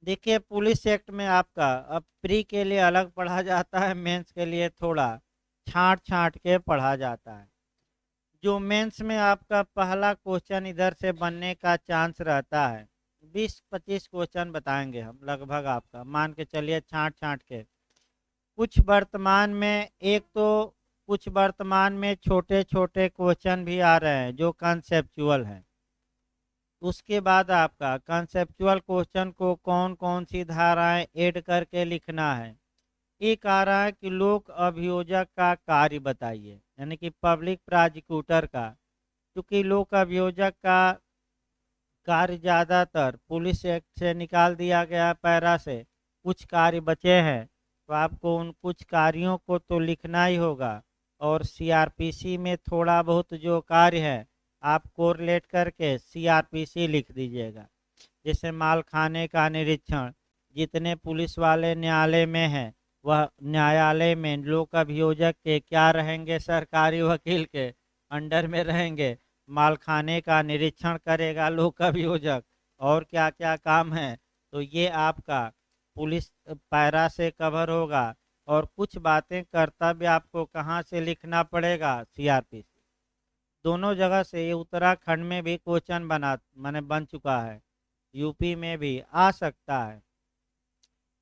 देखिए, police act में आपका अब प्री के लिए अलग पढ़ा जाता है, मेंस के लिए थोड़ा छांट छांट के पढ़ा जाता है। जो मेंस में आपका पहला क्वेश्चन इधर से बनने का चांस रहता है, 20-25 क्वेश्चन बताएंगे हम लगभग, आपका मान के चलिए छांट छांट के। कुछ वर्तमान में एक तो कुछ वर्तमान में छोटे छोटे क्वेश्चन भी आ रहे हैं जो कंसेप्चुअल हैं। उसके बाद आपका कंसेप्चुअल क्वेश्चन को कौन कौन सी धाराएं ऐड करके लिखना है। एक आ रहा है कि लोक अभियोजक का कार्य बताइए, यानी कि पब्लिक प्रोसिक्यूटर का। क्योंकि लोक अभियोजक का कार्य ज़्यादातर पुलिस एक्ट से निकाल दिया गया पैरा से, कुछ कार्य बचे हैं, तो आपको उन कुछ कार्यों को तो लिखना ही होगा। और सीआरपीसी में थोड़ा बहुत जो कार्य है आप कोरिलेट करके सीआरपीसी लिख दीजिएगा। जैसे मालखाने का निरीक्षण, जितने पुलिस वाले न्यायालय में हैं वह न्यायालय में लोक अभियोजक के क्या रहेंगे, सरकारी वकील के अंडर में रहेंगे। मालखाने का निरीक्षण करेगा लोक अभियोजक, और क्या क्या काम है, तो ये आपका पुलिस पैरा से कवर होगा। और कुछ बातें कर्तव्य आपको कहाँ से लिखना पड़ेगा, सीआरपीसी। दोनों जगह से ये उत्तराखंड में भी क्वेश्चन बना माने बन चुका है, यूपी में भी आ सकता है।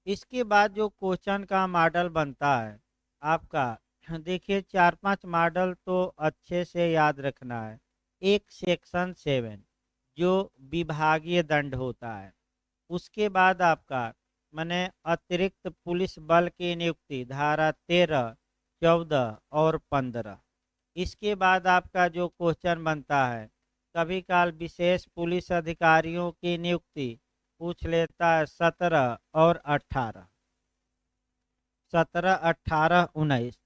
इसके बाद जो क्वेश्चन का मॉडल बनता है आपका, देखिए 4-5 मॉडल तो अच्छे से याद रखना है। एक सेक्शन 7 जो विभागीय दंड होता है। उसके बाद आपका माने अतिरिक्त पुलिस बल की नियुक्ति, धारा 13, 14 और 15। इसके बाद आपका जो क्वेश्चन बनता है, कभी काल विशेष पुलिस अधिकारियों की नियुक्ति पूछ लेता है, 17 और 18, 17, 18, 19।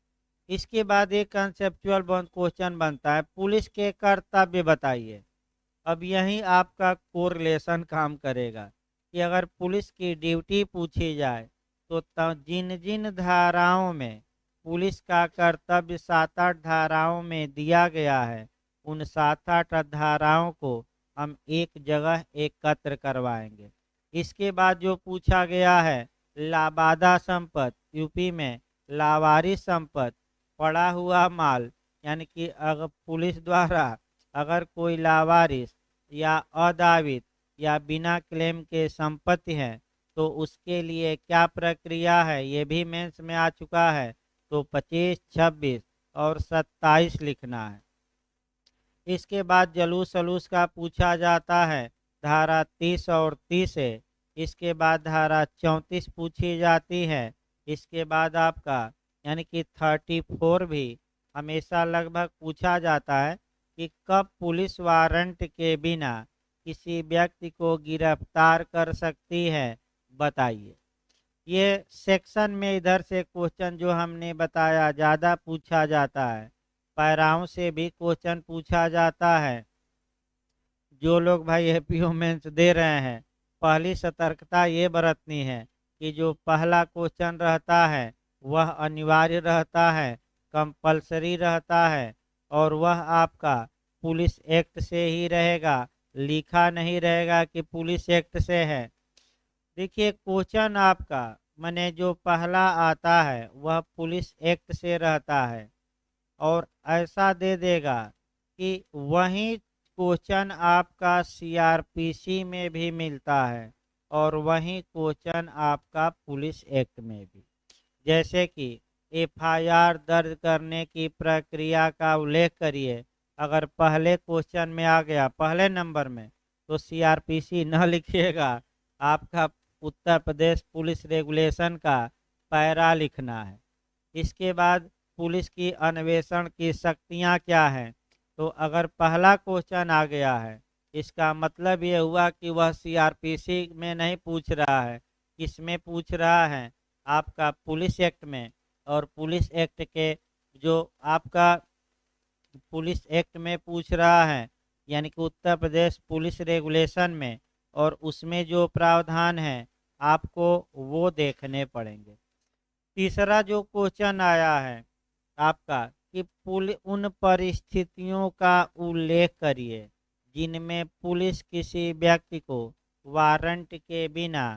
इसके बाद एक कंसेप्चुअल क्वेश्चन बनता है, पुलिस के कर्तव्य बताइए। अब यही आपका कोरिलेशन काम करेगा कि अगर पुलिस की ड्यूटी पूछी जाए तो जिन जिन धाराओं में पुलिस का कर्तव्य 7-8 धाराओं में दिया गया है, उन 7-8 धाराओं को हम एक जगह एकत्र करवाएंगे। इसके बाद जो पूछा गया है, लाबादा संपत्ति, यूपी में लावारिस संपत्ति, पड़ा हुआ माल, यानी कि अगर पुलिस द्वारा अगर कोई लावारिस या अदावित या बिना क्लेम के संपत्ति है तो उसके लिए क्या प्रक्रिया है, ये भी मेंस में आ चुका है। तो 25, 26 और 27 लिखना है। इसके बाद जलूस सलूस का पूछा जाता है, धारा 30 और 30 है। इसके बाद धारा 34 पूछी जाती है। इसके बाद आपका यानी कि 34 भी हमेशा लगभग पूछा जाता है कि कब पुलिस वारंट के बिना किसी व्यक्ति को गिरफ्तार कर सकती है, बताइए। ये सेक्शन में इधर से क्वेश्चन जो हमने बताया ज़्यादा पूछा जाता है, पैराओं से भी क्वेश्चन पूछा जाता है। जो लोग भाई एपीओ मेंस दे रहे हैं, पहली सतर्कता ये बरतनी है कि जो पहला क्वेश्चन रहता है वह अनिवार्य रहता है, कंपलसरी रहता है, और वह आपका पुलिस एक्ट से ही रहेगा, लिखा नहीं रहेगा कि पुलिस एक्ट से है। देखिए, क्वेश्चन आपका माने जो पहला आता है वह पुलिस एक्ट से रहता है, और ऐसा दे देगा कि वही क्वेश्चन आपका सीआरपीसी में भी मिलता है, और वही क्वेश्चन आपका पुलिस एक्ट में भी। जैसे कि एफआईआर दर्ज करने की प्रक्रिया का उल्लेख करिए, अगर पहले क्वेश्चन में आ गया पहले नंबर में, तो सीआरपीसी न लिखिएगा, आपका उत्तर प्रदेश पुलिस रेगुलेशन का पैरा लिखना है। इसके बाद पुलिस की अन्वेषण की शक्तियां क्या हैं, तो अगर पहला क्वेश्चन आ गया है, इसका मतलब ये हुआ कि वह सीआरपीसी में नहीं पूछ रहा है, इसमें पूछ रहा है आपका पुलिस एक्ट में। और पुलिस एक्ट के जो आपका पुलिस एक्ट में पूछ रहा है, यानी कि उत्तर प्रदेश पुलिस रेगुलेशन में, और उसमें जो प्रावधान है आपको वो देखने पड़ेंगे। तीसरा जो क्वेश्चन आया है आपका कि उन परिस्थितियों का उल्लेख करिए जिनमें पुलिस किसी व्यक्ति को वारंट के बिना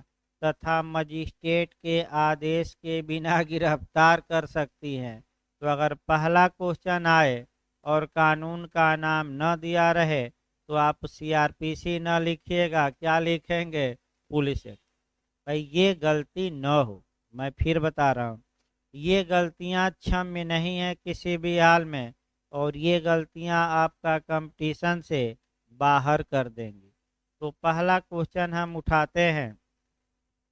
तथा मजिस्ट्रेट के आदेश के बिना गिरफ्तार कर सकती हैं। तो अगर पहला क्वेश्चन आए और कानून का नाम न दिया रहे तो आप सीआरपीसी न लिखिएगा, क्या लिखेंगे? Police act. भाई ये गलती न हो, मैं फिर बता रहा हूँ, ये गलतियाँ क्षम्य नहीं है किसी भी हाल में, और ये गलतियाँ आपका कंपटीशन से बाहर कर देंगी। तो पहला क्वेश्चन हम उठाते हैं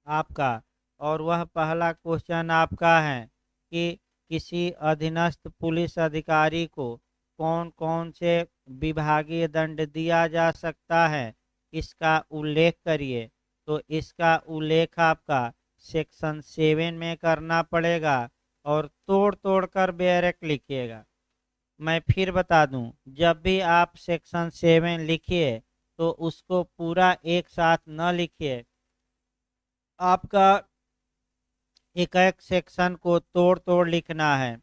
आपका, और वह पहला क्वेश्चन आपका है कि किसी अधीनस्थ पुलिस अधिकारी को कौन कौन से विभागीय दंड दिया जा सकता है, इसका उल्लेख करिए। तो इसका उल्लेख आपका सेक्शन 7 में करना पड़ेगा, और तोड़ तोड़ कर बैरक लिखिएगा। मैं फिर बता दूं, जब भी आप सेक्शन 7 लिखिए तो उसको पूरा एक साथ न लिखिए, आपका एक एक सेक्शन को तोड़ तोड़ लिखना है।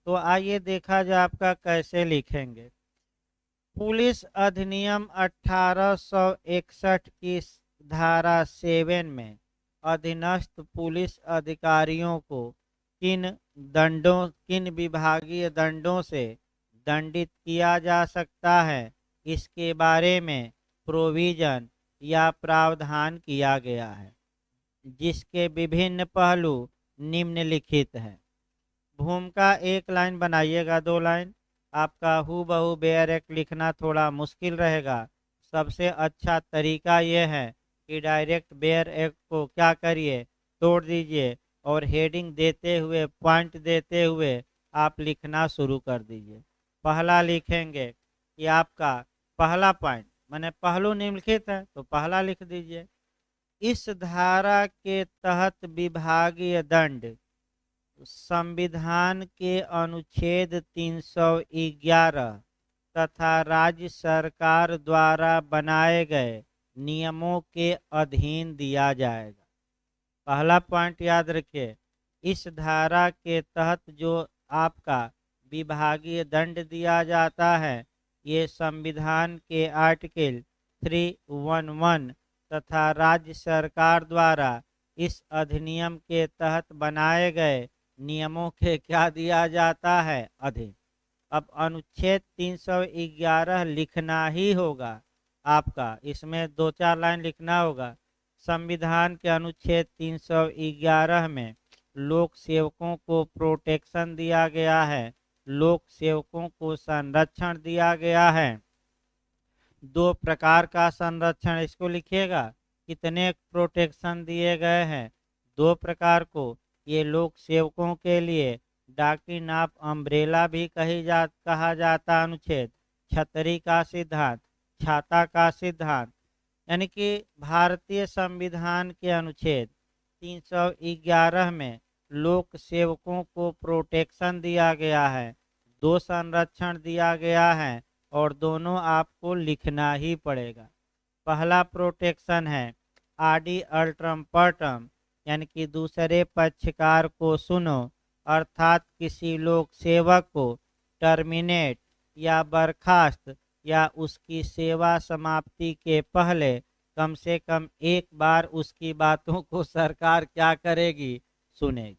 तो आइए देखा जाए आपका कैसे लिखेंगे। पुलिस अधिनियम 1861 की धारा 7 में अधीनस्थ पुलिस अधिकारियों को किन विभागीय दंडों से दंडित किया जा सकता है, इसके बारे में प्रोविजन या प्रावधान किया गया है, जिसके विभिन्न पहलू निम्नलिखित हैं। भूमिका एक लाइन बनाइएगा, 2 लाइन। आपका हूबहू बैरक लिखना थोड़ा मुश्किल रहेगा। सबसे अच्छा तरीका यह है कि डायरेक्ट बैरक को क्या करिए, तोड़ दीजिए, और हेडिंग देते हुए, पॉइंट देते हुए आप लिखना शुरू कर दीजिए। पहला लिखेंगे कि आपका पहला पॉइंट, मैंने पहलू निम्नलिखित है तो पहला लिख दीजिए। इस धारा के तहत विभागीय दंड संविधान के अनुच्छेद 311 तथा राज्य सरकार द्वारा बनाए गए नियमों के अधीन दिया जाएगा। पहला पॉइंट याद रखिए, इस धारा के तहत जो आपका विभागीय दंड दिया जाता है, ये संविधान के आर्टिकल 311 तथा राज्य सरकार द्वारा इस अधिनियम के तहत बनाए गए नियमों के क्या दिया जाता है, अधीन। अब अनुच्छेद 311 लिखना ही होगा आपका, इसमें 2-4 लाइन लिखना होगा। संविधान के अनुच्छेद 311 में लोक सेवकों को प्रोटेक्शन दिया गया है, लोक सेवकों को संरक्षण दिया गया है। 2 प्रकार का संरक्षण, इसको लिखिएगा, कितने प्रोटेक्शन दिए गए हैं, 2 प्रकार को। ये लोक सेवकों के लिए डॉक्ट्रिन ऑफ अम्ब्रेला भी कहा जाता अनुच्छेद, छतरी का सिद्धांत, छाता का सिद्धांत। यानी कि भारतीय संविधान के अनुच्छेद 311 में लोक सेवकों को प्रोटेक्शन दिया गया है, 2 संरक्षण दिया गया है, और दोनों आपको लिखना ही पड़ेगा। पहला प्रोटेक्शन है आडि अल्ट्रम पर्टम, यानी कि दूसरे पक्षकार को सुनो, अर्थात किसी लोक सेवक को टर्मिनेट या बर्खास्त या उसकी सेवा समाप्ति के पहले कम से कम एक बार उसकी बातों को सरकार क्या करेगी, सुनेगी।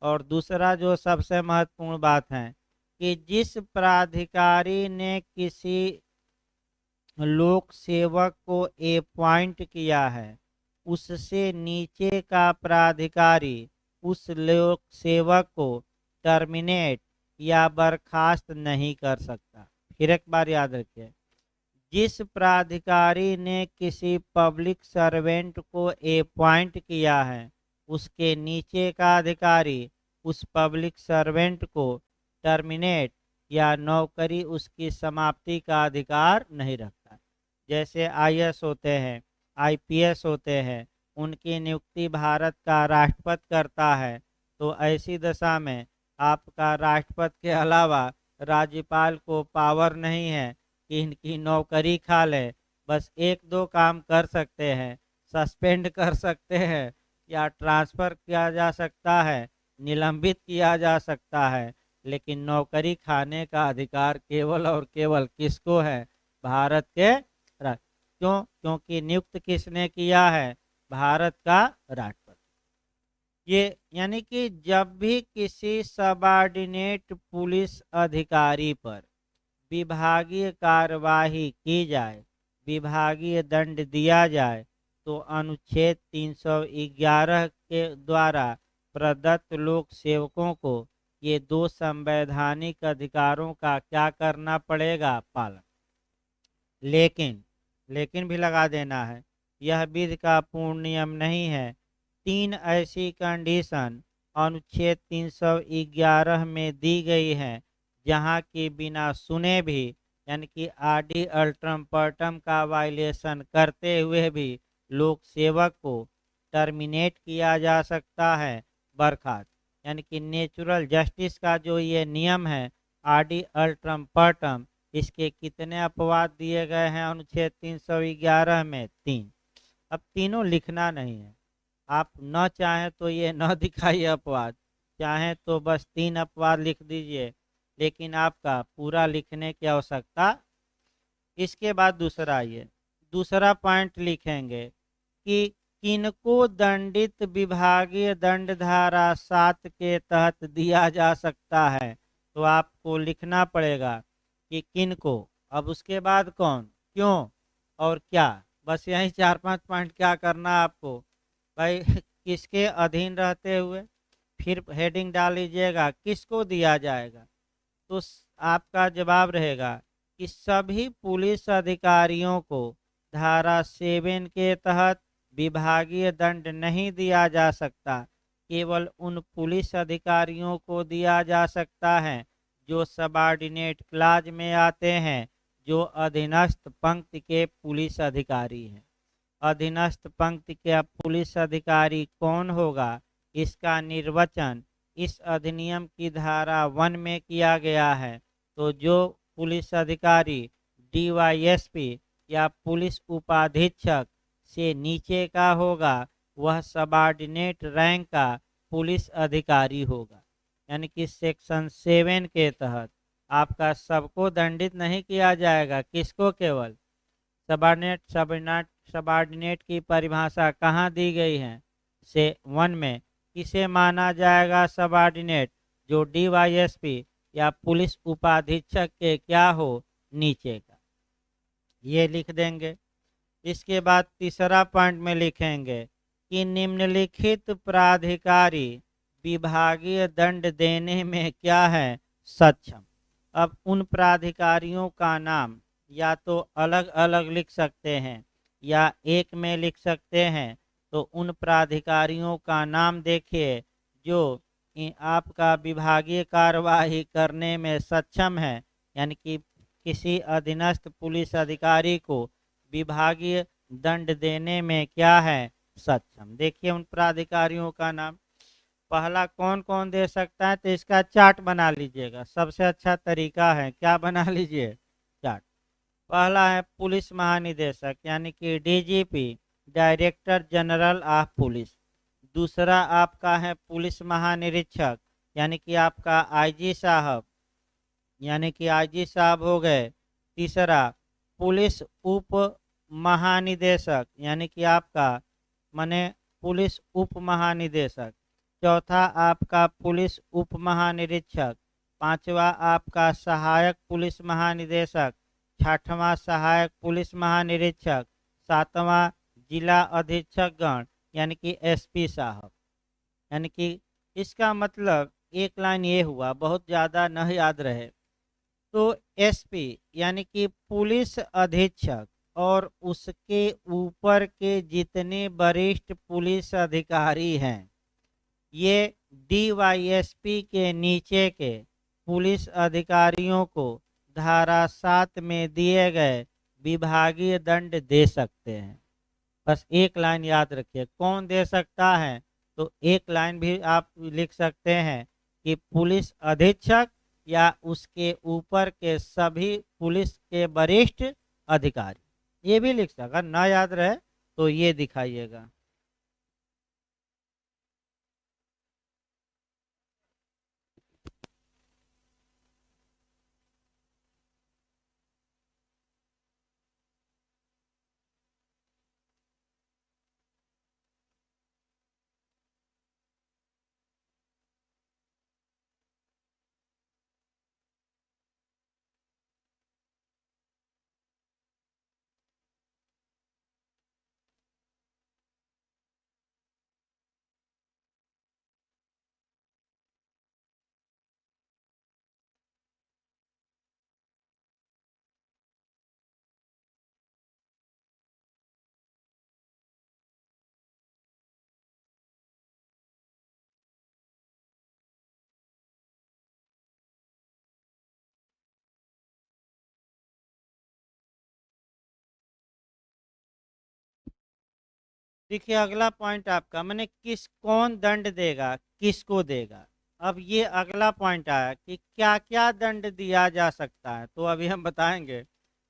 और दूसरा जो सबसे महत्वपूर्ण बात है कि जिस प्राधिकारी ने किसी लोक सेवक को अपॉइंट किया है, उससे नीचे का प्राधिकारी उस लोक सेवक को टर्मिनेट या बर्खास्त नहीं कर सकता। फिर एक बार याद रखिए, जिस प्राधिकारी ने किसी पब्लिक सर्वेंट को अपॉइंट किया है, उसके नीचे का अधिकारी उस पब्लिक सर्वेंट को टर्मिनेट या नौकरी उसकी समाप्ति का अधिकार नहीं रखता। जैसे आईएएस होते हैं, आईपीएस होते हैं, उनकी नियुक्ति भारत का राष्ट्रपति करता है। तो ऐसी दशा में आपका राष्ट्रपति के अलावा राज्यपाल को पावर नहीं है कि इनकी नौकरी खा ले। बस 1-2 काम कर सकते हैं, सस्पेंड कर सकते हैं, या ट्रांसफ़र किया जा सकता है, निलंबित किया जा सकता है, लेकिन नौकरी खाने का अधिकार केवल और केवल किसको है, भारत के क्यों? क्योंकि नियुक्त किसने किया है, भारत का राष्ट्रपति। ये यानी कि जब भी किसी सबऑर्डिनेट पुलिस अधिकारी पर विभागीय कार्यवाही की जाए, विभागीय दंड दिया जाए, तो अनुच्छेद 311 के द्वारा प्रदत्त लोक सेवकों को ये दो संवैधानिक अधिकारों का क्या करना पड़ेगा? पालन। लेकिन लेकिन भी लगा देना है, यह विधि का पूर्ण नियम नहीं है। तीन ऐसी कंडीशन अनुच्छेद 311 में दी गई हैं, जहां की बिना सुने भी, यानी कि आरडी अल्ट्रम पर्टम का वायलेशन करते हुए भी लोक सेवक को टर्मिनेट किया जा सकता है, बर्खास्त। यानी कि नेचुरल जस्टिस का जो ये नियम है, आरडी अल्ट्रम पर्टम, इसके कितने अपवाद दिए गए हैं अनुच्छेद 311 में? तीन। अब तीनों लिखना नहीं है, आप न चाहें तो ये न दिखाइए अपवाद, चाहें तो बस तीन अपवाद लिख दीजिए, लेकिन आपका पूरा लिखने की आवश्यकता। इसके बाद दूसरा, ये दूसरा पॉइंट लिखेंगे कि किनको दंडित विभागीय दंड धारा 7 के तहत दिया जा सकता है, तो आपको लिखना पड़ेगा कि किनको। अब उसके बाद कौन, क्यों और क्या, बस यही 4-5 पॉइंट क्या करना है आपको भाई। किसके अधीन रहते हुए, फिर हेडिंग डाल लीजिएगा किसको दिया जाएगा, तो आपका जवाब रहेगा कि सभी पुलिस अधिकारियों को धारा 7 के तहत विभागीय दंड नहीं दिया जा सकता, केवल उन पुलिस अधिकारियों को दिया जा सकता है जो सबऑर्डिनेट क्लाज में आते हैं, जो अधीनस्थ पंक्ति के पुलिस अधिकारी हैं। अधीनस्थ पंक्ति के पुलिस अधिकारी कौन होगा, इसका निर्वचन इस अधिनियम की धारा 1 में किया गया है। तो जो पुलिस अधिकारी डीवाईएसपी या पुलिस उपाधीक्षक से नीचे का होगा, वह सबऑर्डिनेट रैंक का पुलिस अधिकारी होगा। यानी कि सेक्शन 7 के तहत आपका सबको दंडित नहीं किया जाएगा, किसको? केवल सबऑर्डिनेट। सबऑर्डिनेट की परिभाषा कहाँ दी गई है? से 1 में। किसे माना जाएगा सबऑर्डिनेट? जो डीवाईएसपी या पुलिस उपाधीक्षक के क्या हो, नीचे का, ये लिख देंगे। इसके बाद तीसरा पॉइंट में लिखेंगे कि निम्नलिखित प्राधिकारी विभागीय दंड देने में क्या है? सक्षम। अब उन प्राधिकारियों का नाम या तो अलग अलग लिख सकते हैं या एक में लिख सकते हैं। तो उन प्राधिकारियों का नाम देखिए जो आपका विभागीय कार्यवाही करने में सक्षम है, यानी कि किसी अधीनस्थ पुलिस अधिकारी को विभागीय दंड देने में क्या है? सक्षम। देखिए उन प्राधिकारियों का नाम, पहला कौन कौन दे सकता है, तो इसका चार्ट बना लीजिएगा, सबसे अच्छा तरीका है, क्या बना लीजिए? चार्ट। पहला है पुलिस महानिदेशक, यानी कि DGP, director general of police. दूसरा आपका है पुलिस महानिरीक्षक, यानी कि आपका आईजी साहब, यानी कि आईजी साहब हो गए। तीसरा पुलिस उप महानिदेशक, यानी कि आपका माने पुलिस उप महानिदेशक। चौथा आपका पुलिस उप महानिरीक्षक। पांचवा आपका सहायक पुलिस महानिदेशक। छठवां सहायक पुलिस महानिरीक्षक। सातवां जिला अधीक्षक गण, यानी कि एसपी साहब। यानी कि इसका मतलब एक लाइन ये हुआ, बहुत ज़्यादा न याद रहे तो एसपी यानी कि पुलिस अधीक्षक और उसके ऊपर के जितने वरिष्ठ पुलिस अधिकारी हैं, ये डीवाईएसपी के नीचे के पुलिस अधिकारियों को धारा 7 में दिए गए विभागीय दंड दे सकते हैं। बस एक लाइन याद रखिए, कौन दे सकता है? तो एक लाइन भी आप लिख सकते हैं कि पुलिस अधीक्षक या उसके ऊपर के सभी पुलिस के वरिष्ठ अधिकारी, ये भी लिख सकते। अगर ना याद रहे तो ये दिखाइएगा। देखिए अगला पॉइंट आपका मैंने कौन दंड देगा, किसको देगा। अब ये अगला पॉइंट आया कि क्या क्या दंड दिया जा सकता है, तो अभी हम बताएंगे।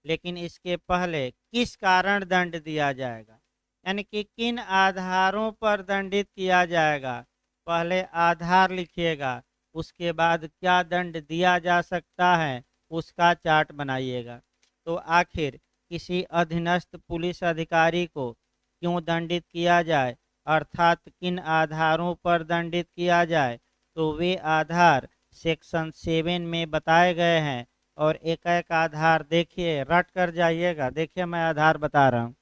लेकिन इसके पहले किस कारण दंड दिया जाएगा, यानी कि किन आधारों पर दंडित किया जाएगा। पहले आधार लिखिएगा, उसके बाद क्या दंड दिया जा सकता है उसका चार्ट बनाइएगा। तो आखिर किसी अधीनस्थ पुलिस अधिकारी को क्यों दंडित किया जाए, अर्थात किन आधारों पर दंडित किया जाए, तो वे आधार सेक्शन 7 में बताए गए हैं। और एक एक आधार देखिए, रट कर जाइएगा। देखिए मैं आधार बता रहा हूँ,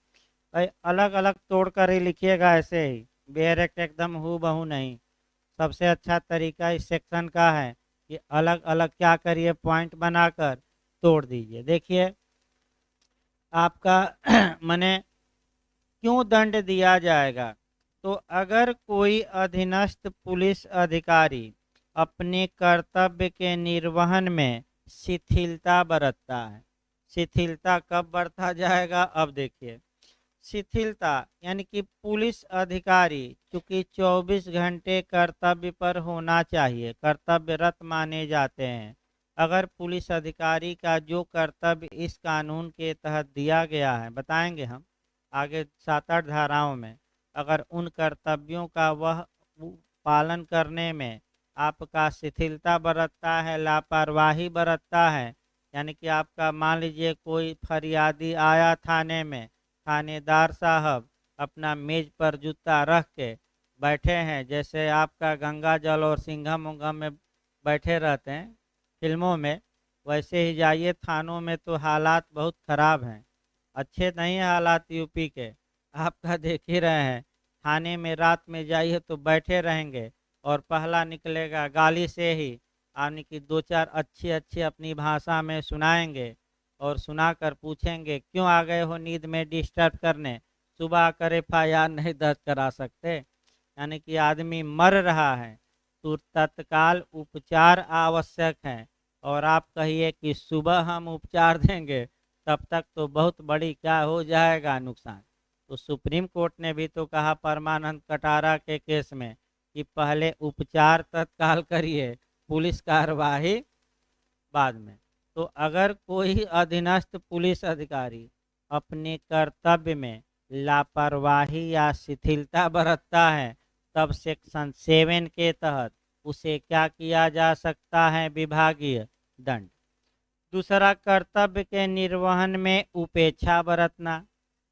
अलग अलग तोड़ कर ही लिखिएगा, ऐसे ही डायरेक्ट एकदम हूबहू बहू नहीं। सबसे अच्छा तरीका इस सेक्शन का है कि अलग अलग क्या करिए, पॉइंट बनाकर तोड़ दीजिए। देखिए आपका मने क्यों दंड दिया जाएगा, तो अगर कोई अधीनस्थ पुलिस अधिकारी अपने कर्तव्य के निर्वहन में शिथिलता बरतता है। शिथिलता कब बरता जाएगा, अब देखिए। शिथिलता यानी कि पुलिस अधिकारी चूंकि 24 घंटे कर्तव्य पर होना चाहिए, कर्तव्यरत माने जाते हैं। अगर पुलिस अधिकारी का जो कर्तव्य इस कानून के तहत दिया गया है, बताएंगे हम आगे 7-8 धाराओं में, अगर उन कर्तव्यों का वह पालन करने में आपका शिथिलता बरतता है, लापरवाही बरतता है, यानी कि आपका मान लीजिए कोई फरियादी आया थाने में, थानेदार साहब अपना मेज पर जूता रख के बैठे हैं, जैसे आपका गंगा जल और सिंघम उंगम में बैठे रहते हैं फिल्मों में, वैसे ही जाइए थानों में तो हालात बहुत ख़राब हैं। अच्छे नहीं है हालात यूपी के, आपका देख ही रहे हैं। थाने में रात में जाइए तो बैठे रहेंगे और पहला निकलेगा गाली से ही, यानी कि 2-4 अच्छी अच्छी अपनी भाषा में सुनाएंगे और सुनाकर पूछेंगे क्यों आ गए हो नींद में डिस्टर्ब करने, सुबह आकर एफआईआर नहीं दर्ज करा सकते। यानी कि आदमी मर रहा है तो तत्काल उपचार आवश्यक है, और आप कहिए कि सुबह हम उपचार देंगे, तब तक तो बहुत बड़ी क्या हो जाएगा नुकसान। तो सुप्रीम कोर्ट ने भी तो कहा परमानंद कटारा के केस में कि पहले उपचार तत्काल करिए, पुलिस कार्यवाही बाद में। तो अगर कोई अधीनस्थ पुलिस अधिकारी अपने कर्तव्य में लापरवाही या शिथिलता बरतता है, तब सेक्शन 7 के तहत उसे क्या किया जा सकता है, विभागीय दंड। दूसरा, कर्तव्य के निर्वहन में उपेक्षा बरतना,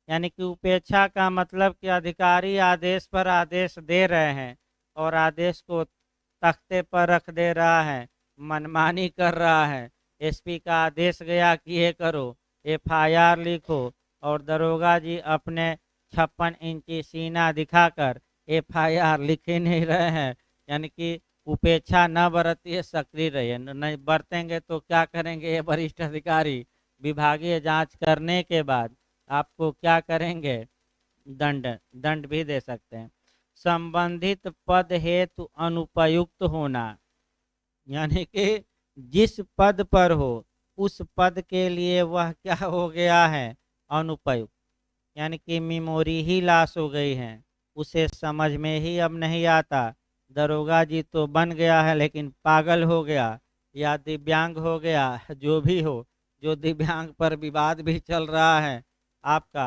यानी कि उपेक्षा का मतलब कि अधिकारी आदेश पर आदेश दे रहे हैं और आदेश को तख्ते पर रख दे रहा है, मनमानी कर रहा है। एसपी का आदेश गया कि ये करो, एफआईआर लिखो, और दरोगा जी अपने 56 इंची सीना दिखाकर एफआईआर लिख ही नहीं रहे हैं। यानी कि उपेक्षा न बरतिए, सक्रिय रहिए। नहीं बरतेंगे तो क्या करेंगे ये वरिष्ठ अधिकारी, विभागीय जांच करने के बाद आपको क्या करेंगे, दंड दंड भी दे सकते हैं। संबंधित पद हेतु अनुपयुक्त होना, यानी कि जिस पद पर हो उस पद के लिए वह क्या हो गया है, अनुपयुक्त। यानी कि मेमोरी ही लॉस हो गई है, उसे समझ में ही अब नहीं आता। दरोगा जी तो बन गया है लेकिन पागल हो गया या दिव्यांग हो गया, जो भी हो, जो दिव्यांग पर विवाद भी चल रहा है। आपका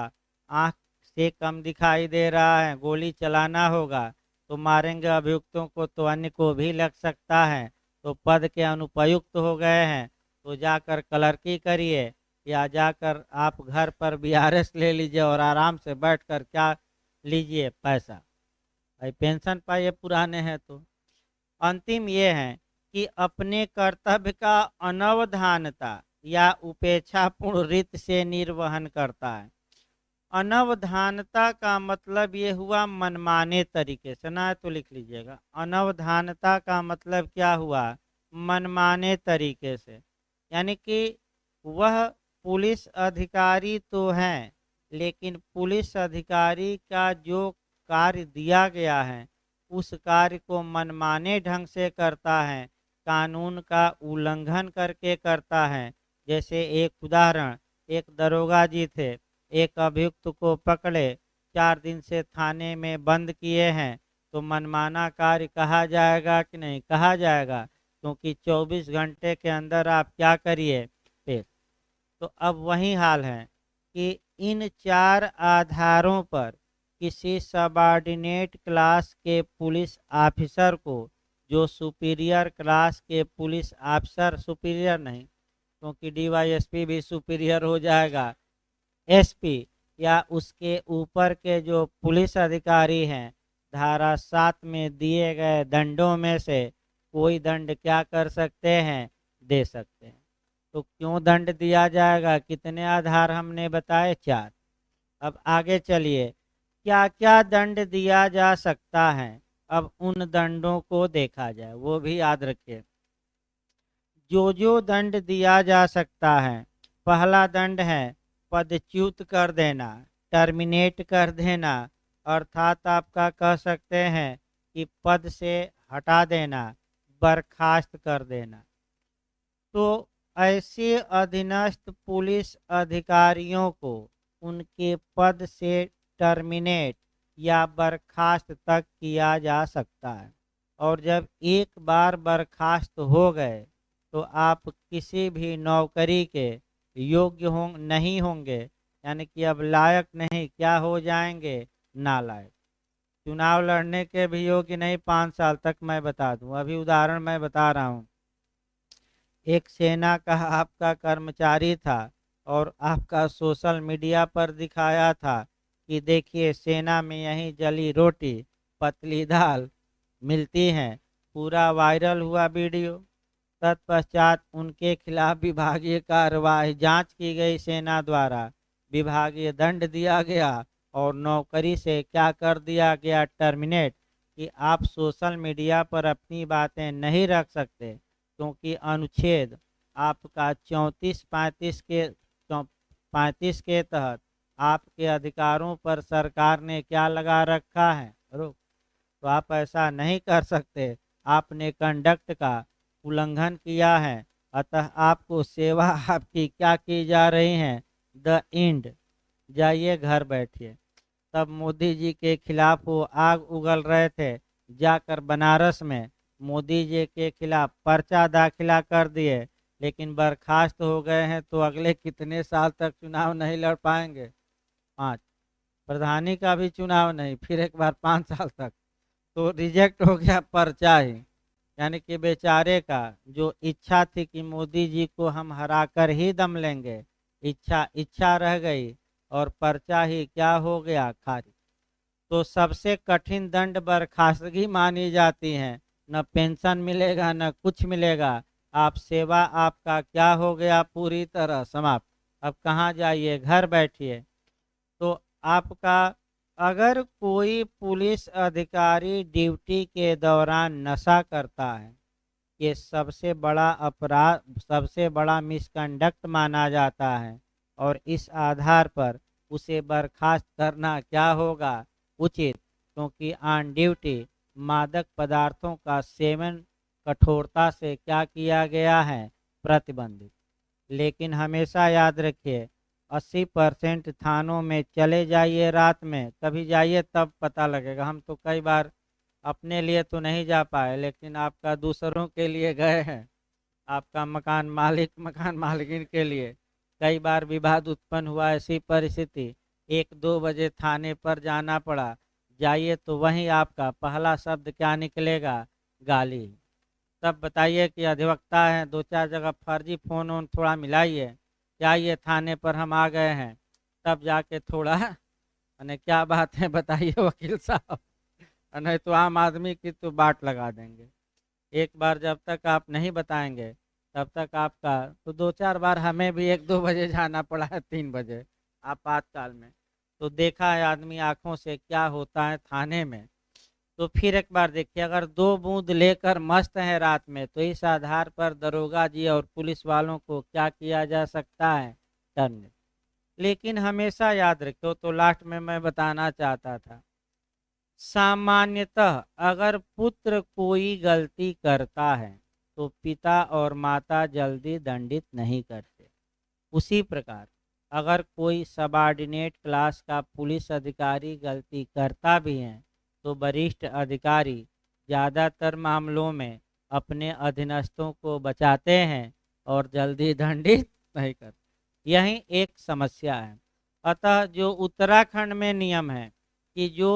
आँख से कम दिखाई दे रहा है, गोली चलाना होगा तो मारेंगे अभियुक्तों को तो अन्य को भी लग सकता है, तो पद के अनुपयुक्त हो गए हैं, तो जाकर क्लर्की करिए या जाकर आप घर पर बीआरएस ले लीजिए और आराम से बैठकर क्या लीजिए, पैसा भाई पेंशन पाइए पुराने हैं तो। अंतिम ये है कि अपने कर्तव्य का अनवधानता या उपेक्षापूर्ण रीत से निर्वहन करता है। अनवधानता का मतलब ये हुआ मनमाने तरीके से, ना तो लिख लीजिएगा, अनवधानता का मतलब क्या हुआ, मनमाने तरीके से। यानी कि वह पुलिस अधिकारी तो हैं, लेकिन पुलिस अधिकारी का जो कार्य दिया गया है उस कार्य को मनमाने ढंग से करता है, कानून का उल्लंघन करके करता है। जैसे एक उदाहरण, एक दरोगा जी थे, एक अभियुक्त को पकड़े 4 दिन से थाने में बंद किए हैं तो मनमाना कार्य कहा जाएगा कि नहीं? कहा जाएगा, क्योंकि 24 घंटे के अंदर आप क्या करिए, पेश। तो अब वही हाल है कि इन 4 आधारों पर किसी सबऑर्डिनेट क्लास के पुलिस ऑफिसर को, जो सुपीरियर क्लास के पुलिस ऑफिसर, सुपीरियर नहीं क्योंकि डीवाईएसपी भी सुपीरियर हो जाएगा, एसपी या उसके ऊपर के जो पुलिस अधिकारी हैं, धारा 7 में दिए गए दंडों में से कोई दंड क्या कर सकते हैं, दे सकते हैं। तो क्यों दंड दिया जाएगा? कितने आधार हमने बताए? 4। अब आगे चलिए, क्या क्या दंड दिया जा सकता है, अब उन दंडों को देखा जाए, वो भी याद रखिए। जो दंड दिया जा सकता है, पहला दंड है पदच्युत कर देना, टर्मिनेट कर देना, अर्थात आपका कह सकते हैं कि पद से हटा देना, बर्खास्त कर देना। तो ऐसे अधीनस्थ पुलिस अधिकारियों को उनके पद से टर्मिनेट या बर्खास्त तक किया जा सकता है। और जब एक बार बर्खास्त हो गए तो आप किसी भी नौकरी के योग्य नहीं होंगे, यानी कि अब लायक नहीं, क्या हो जाएंगे, नालायक। चुनाव लड़ने के भी योग्य नहीं 5 साल तक। मैं बता दूं, अभी उदाहरण मैं बता रहा हूं। एक सेना का आपका कर्मचारी था और आपका सोशल मीडिया पर दिखाया था कि देखिए सेना में यही जली रोटी पतली दाल मिलती हैं, पूरा वायरल हुआ वीडियो। तत्पश्चात उनके खिलाफ विभागीय कार्रवाई जांच की गई, सेना द्वारा विभागीय दंड दिया गया और नौकरी से क्या कर दिया गया, टर्मिनेट, कि आप सोशल मीडिया पर अपनी बातें नहीं रख सकते, क्योंकि अनुच्छेद आपका 34-35 के तहत आपके अधिकारों पर सरकार ने क्या लगा रखा है, रोक। तो आप ऐसा नहीं कर सकते, आपने कंडक्ट का उल्लंघन किया है, अतः आपको सेवा आपकी क्या की जा रही है, द एंड, जाइए घर बैठिए। तब मोदी जी के खिलाफ वो आग उगल रहे थे, जाकर बनारस में मोदी जी के खिलाफ पर्चा दाखिला कर दिए, लेकिन बर्खास्त हो गए हैं तो अगले कितने साल तक चुनाव नहीं लड़ पाएंगे, 5। प्रधानी का भी चुनाव नहीं, फिर एक बार 5 साल तक, तो रिजेक्ट हो गया पर्चा ही। यानी कि बेचारे का जो इच्छा थी कि मोदी जी को हम हरा कर ही दम लेंगे, इच्छा रह गई और पर्चा ही क्या हो गया, खारिज। तो सबसे कठिन दंड बर्खास्तगी मानी जाती है, न पेंशन मिलेगा न कुछ मिलेगा, आप सेवा आपका क्या हो गया, पूरी तरह समाप्त। अब कहाँ जाइए, घर बैठिए। तो आपका अगर कोई पुलिस अधिकारी ड्यूटी के दौरान नशा करता है, ये सबसे बड़ा अपराध, सबसे बड़ा मिसकंडक्ट माना जाता है, और इस आधार पर उसे बर्खास्त करना क्या होगा, उचित, क्योंकि ऑन ड्यूटी मादक पदार्थों का सेवन कठोरता से क्या किया गया है, प्रतिबंधित। लेकिन हमेशा याद रखिए, 80% थानों में चले जाइए, रात में कभी जाइए तब पता लगेगा। हम तो कई बार अपने लिए तो नहीं जा पाए, लेकिन आपका दूसरों के लिए गए हैं, आपका मकान मालिक मकान मालिकिन के लिए कई बार विवाद उत्पन्न हुआ, ऐसी परिस्थिति 1-2 बजे थाने पर जाना पड़ा। जाइए तो वहीं आपका पहला शब्द क्या निकलेगा, गाली। तब बताइए कि अधिवक्ता हैं, 2-4 जगह फर्जी फोन वोन थोड़ा मिलाइए, जाइए थाने पर हम आ गए हैं, तब जाके थोड़ा अने क्या बात है बताइए वकील साहब, नहीं तो आम आदमी की तो बाट लगा देंगे। एक बार जब तक आप नहीं बताएंगे तब तक आपका, तो 2-4 बार हमें भी 1-2 बजे जाना पड़ा है, 3 बजे आपातकाल में। तो देखा है आदमी आंखों से क्या होता है थाने में। तो फिर एक बार देखिए, अगर 2 बूंद लेकर मस्त है रात में, तो इस आधार पर दरोगा जी और पुलिस वालों को क्या किया जा सकता है, टर्मिनेट। लेकिन हमेशा याद रखो, तो लास्ट में मैं बताना चाहता था, सामान्यतः अगर पुत्र कोई गलती करता है तो पिता और माता जल्दी दंडित नहीं करते। उसी प्रकार अगर कोई सबॉर्डिनेट क्लास का पुलिस अधिकारी गलती करता भी है तो वरिष्ठ अधिकारी ज़्यादातर मामलों में अपने अधीनस्थों को बचाते हैं और जल्दी दंडित नहीं करते। यही एक समस्या है। अतः जो उत्तराखंड में नियम है कि जो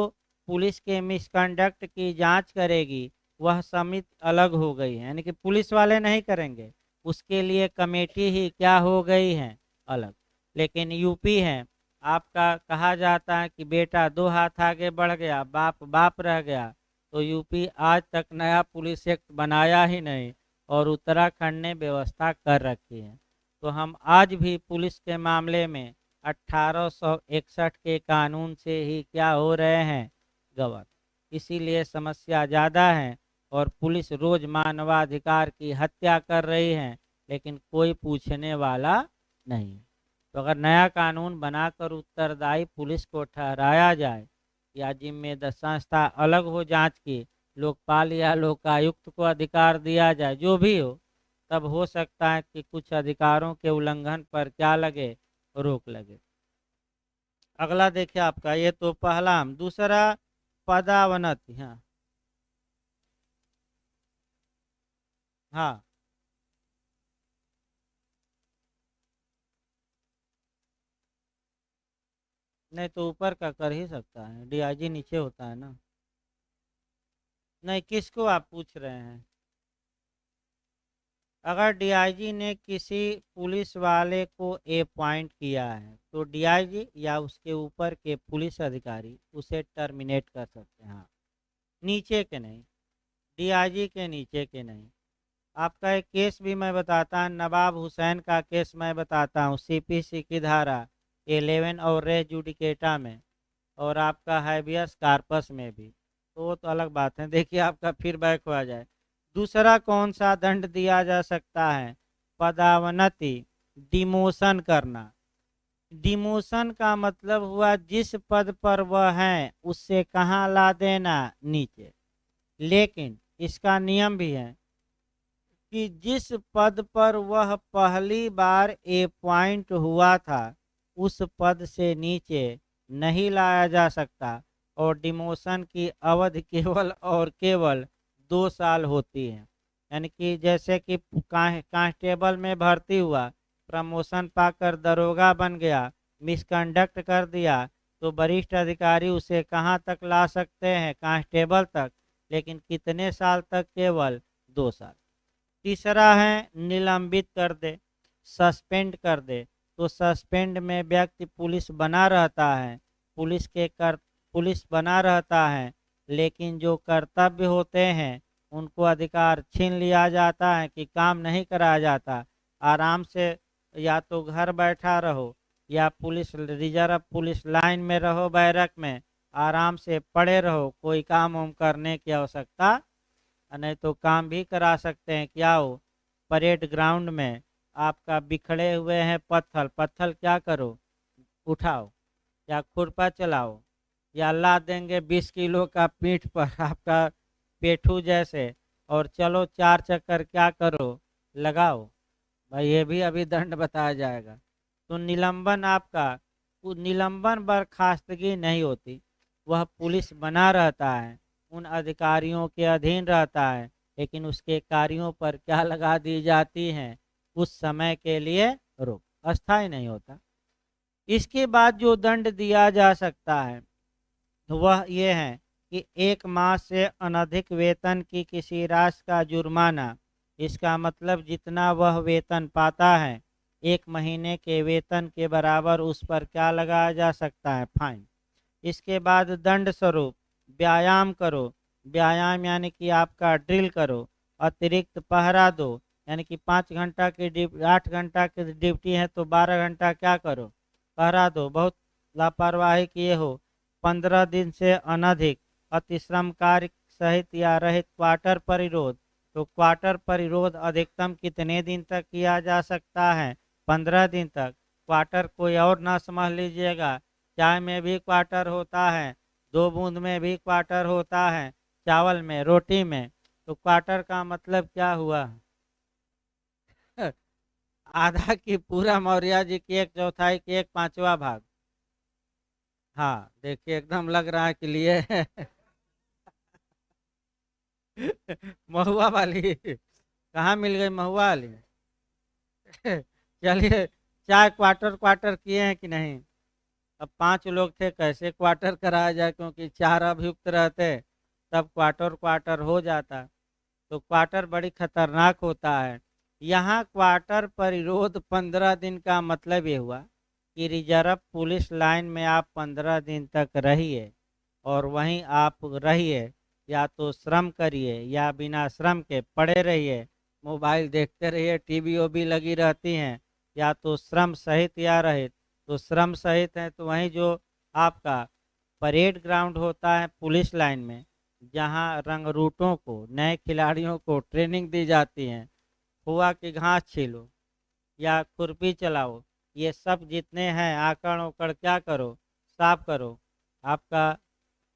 पुलिस के मिसकंडक्ट की जांच करेगी वह समिति अलग हो गई है, यानी कि पुलिस वाले नहीं करेंगे, उसके लिए कमेटी ही क्या हो गई है, अलग। लेकिन यूपी है, आपका कहा जाता है कि बेटा 2 हाथ आगे बढ़ गया बाप बाप रह गया, तो यूपी आज तक नया पुलिस एक्ट बनाया ही नहीं और उत्तराखंड ने व्यवस्था कर रखी है। तो हम आज भी पुलिस के मामले में 1861 के कानून से ही क्या हो रहे हैं, गवर्न। इसीलिए समस्या ज़्यादा है और पुलिस रोज मानवाधिकार की हत्या कर रही है, लेकिन कोई पूछने वाला नहीं। तो अगर नया कानून बनाकर उत्तरदायी पुलिस को ठहराया जाए या जिम्मेदार संस्था अलग हो जांच की, लोकपाल या लोकायुक्त को अधिकार दिया जाए, जो भी हो, तब हो सकता है कि कुछ अधिकारों के उल्लंघन पर क्या लगे, रोक लगे। अगला देखिए आपका, ये तो पहला। दूसरा पदावनति। हाँ हाँ, नहीं तो ऊपर का कर ही सकता है, डीआईजी नीचे होता है ना। नहीं, किसको आप पूछ रहे हैं? अगर डीआईजी ने किसी पुलिस वाले को अपॉइंट किया है तो डीआईजी या उसके ऊपर के पुलिस अधिकारी उसे टर्मिनेट कर सकते हैं। हाँ, नीचे के नहीं, डीआईजी के नीचे के नहीं। आपका एक केस भी मैं बताता हूँ, नवाब हुसैन का केस मैं बताता हूँ, सीपीसी की धारा 11 और रे जुडिकेटा में, और आपका हैबियस कार्पस में भी। तो वो तो अलग बात है। देखिए आपका फिर बैक हो जाए। दूसरा कौन सा दंड दिया जा सकता है? पदावनति, डिमोशन करना। डिमोशन का मतलब हुआ जिस पद पर वह है उससे कहाँ ला देना, नीचे। लेकिन इसका नियम भी है कि जिस पद पर वह पहली बार अपॉइंट हुआ था उस पद से नीचे नहीं लाया जा सकता, और डिमोशन की अवधि केवल और केवल 2 साल होती है। यानी कि जैसे कि कांस्टेबल में भर्ती हुआ, प्रमोशन पाकर दरोगा बन गया, मिसकंडक्ट कर दिया, तो वरिष्ठ अधिकारी उसे कहाँ तक ला सकते हैं, कांस्टेबल तक, लेकिन कितने साल तक, केवल 2 साल। तीसरा है निलंबित कर दे, सस्पेंड कर दे। तो सस्पेंड में व्यक्ति पुलिस बना रहता है, पुलिस बना रहता है, लेकिन जो कर्तव्य होते हैं उनको अधिकार छीन लिया जाता है कि काम नहीं कराया जाता। आराम से या तो घर बैठा रहो या पुलिस रिजर्व पुलिस लाइन में रहो, बैरक में आराम से पड़े रहो, कोई काम वाम करने की आवश्यकता नहीं। तो काम भी करा सकते हैं, क्या हो, परेड ग्राउंड में आपका बिखरे हुए हैं पत्थर, पत्थर क्या करो, उठाओ या खुरपा चलाओ, या ला देंगे 20 किलो का पीठ पर आपका पेठू जैसे, और चलो 4 चक्कर क्या करो, लगाओ। भाई ये भी अभी दंड बताया जाएगा। तो निलंबन आपका, निलंबन बर्खास्तगी नहीं होती, वह पुलिस बना रहता है, उन अधिकारियों के अधीन रहता है, लेकिन उसके कार्यों पर क्या लगा दी जाती हैं, उस समय के लिए रोक, अस्थायी नहीं होता। इसके बाद जो दंड दिया जा सकता है वह ये है कि 1 माह से अनधिक वेतन की किसी राशि का जुर्माना। इसका मतलब जितना वह वेतन पाता है 1 महीने के वेतन के बराबर उस पर क्या लगाया जा सकता है, फाइन। इसके बाद दंड स्वरूप व्यायाम करो, व्यायाम यानी कि आपका ड्रिल करो, अतिरिक्त पहरा दो, यानी कि 5 घंटा की 8 घंटा की ड्यूटी है तो 12 घंटा क्या करो, पहरा दो। बहुत लापरवाही किए हो, 15 दिन से अनधिक अतिश्रम कार्य सहित या रहित क्वार्टर परिरोध। तो क्वार्टर परिरोध अधिकतम कितने दिन तक किया जा सकता है, 15 दिन तक। क्वार्टर कोई और ना समझ लीजिएगा, चाय में भी क्वार्टर होता है, 2 बूंद में भी क्वार्टर होता है, चावल में, रोटी में। तो क्वार्टर का मतलब क्या हुआ आधा की पूरा मौर्य जी की एक चौथाई की एक पांचवा भाग। हाँ देखिए एकदम लग रहा है कि लिए महुआ वाली कहाँ मिल गई महुआ वाली। चलिए, चार क्वार्टर क्वार्टर किए हैं कि नहीं। अब 5 लोग थे, कैसे क्वार्टर कराया जाए, क्योंकि 4 अभियुक्त रहते तब क्वार्टर क्वार्टर हो जाता। तो क्वार्टर बड़ी खतरनाक होता है। यहाँ क्वार्टर परिरोध 15 दिन का मतलब ये हुआ कि रिजर्व पुलिस लाइन में आप 15 दिन तक रहिए, और वहीं आप रहिए, या तो श्रम करिए या बिना श्रम के पड़े रहिए, मोबाइल देखते रहिए, टीवी ओवी लगी रहती हैं, या तो श्रम सहित या रहित। तो श्रम सहित है तो वहीं जो आपका परेड ग्राउंड होता है पुलिस लाइन में, जहां रंगरूटों को, नए खिलाड़ियों को ट्रेनिंग दी जाती है, हुआ कि घास छीलो या खुरपी चलाओ, ये सब जितने हैं आकड़ उकड़ क्या करो, साफ करो। आपका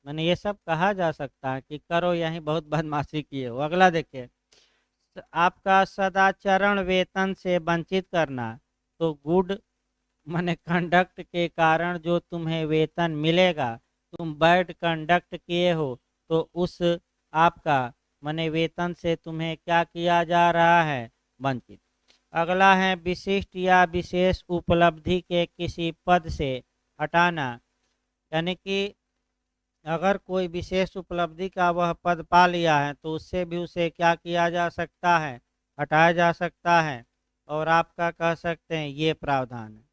मैंने ये सब कहा जा सकता है कि करो, यहीं बहुत बदमाशी किए हो। अगला देखिए, आपका सदाचरण वेतन से वंचित करना। तो गुड माने कंडक्ट के कारण जो तुम्हें वेतन मिलेगा, तुम बैड कंडक्ट किए हो तो उस आपका माने वेतन से तुम्हें क्या किया जा रहा है, वंचित। अगला है विशिष्ट या विशेष उपलब्धि के किसी पद से हटाना। यानी कि अगर कोई विशेष उपलब्धि का वह पद पा लिया है तो उससे भी उसे क्या किया जा सकता है, हटाया जा सकता है। और आपका कह सकते हैं ये प्रावधान है।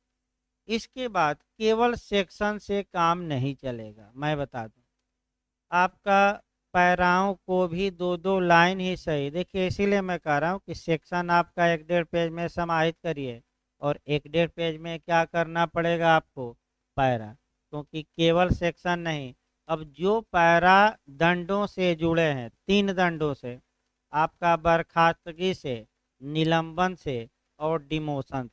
इसके बाद केवल सेक्शन से काम नहीं चलेगा, मैं बता दूं आपका पैराओं को भी दो दो लाइन ही सही। देखिए इसीलिए मैं कह रहा हूँ कि सेक्शन आपका 1-1.5 पेज में समाहित करिए, और 1-1.5 पेज में क्या करना पड़ेगा आपको, पैरा। क्योंकि केवल सेक्शन नहीं, अब जो पैरा दंडों से जुड़े हैं, 3 दंडों से, आपका बर्खास्तगी से, निलंबन से और डिमोशन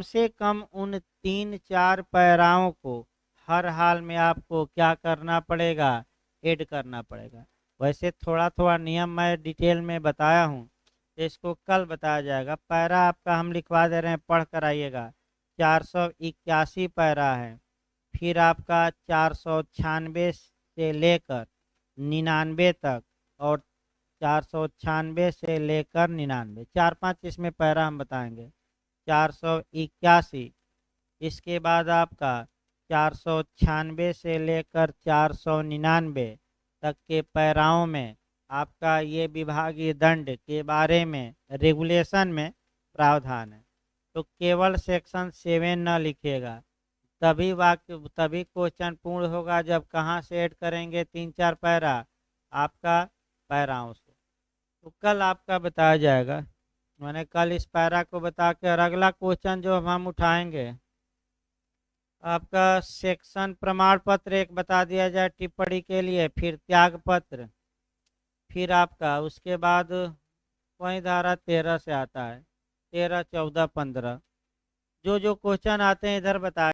से कम उन 3-4 पैराओं को हर हाल में आपको क्या करना पड़ेगा, ऐड करना पड़ेगा। वैसे थोड़ा थोड़ा नियम मैं डिटेल में बताया हूँ, तो इसको कल बताया जाएगा। पैरा आपका हम लिखवा दे रहे हैं, पढ़ कर आइएगा। 481 पैरा है, फिर आपका 496 से लेकर 99 तक, और 496 से लेकर 99, 4-5 इसमें पैरा हम बताएंगे। 481, इसके बाद आपका 496 से लेकर 499 तक के पैराओं में आपका ये विभागीय दंड के बारे में रेगुलेशन में प्रावधान है। तो केवल सेक्शन 7 न लिखिएगा, तभी वाक्य, तभी क्वेश्चन पूर्ण होगा जब कहाँ से ऐड करेंगे 3-4 पैरा, आपका पैराओं से। तो कल आपका बताया जाएगा। मैंने कल इस पैरा को बता के, और अगला क्वेश्चन जो हम उठाएंगे आपका सेक्शन प्रमाण पत्र एक बता दिया जाए टिप्पणी के लिए, फिर त्याग पत्र, फिर आपका उसके बाद वही धारा 13 से आता है, 13, 14, 15, जो जो क्वेश्चन आते हैं इधर बता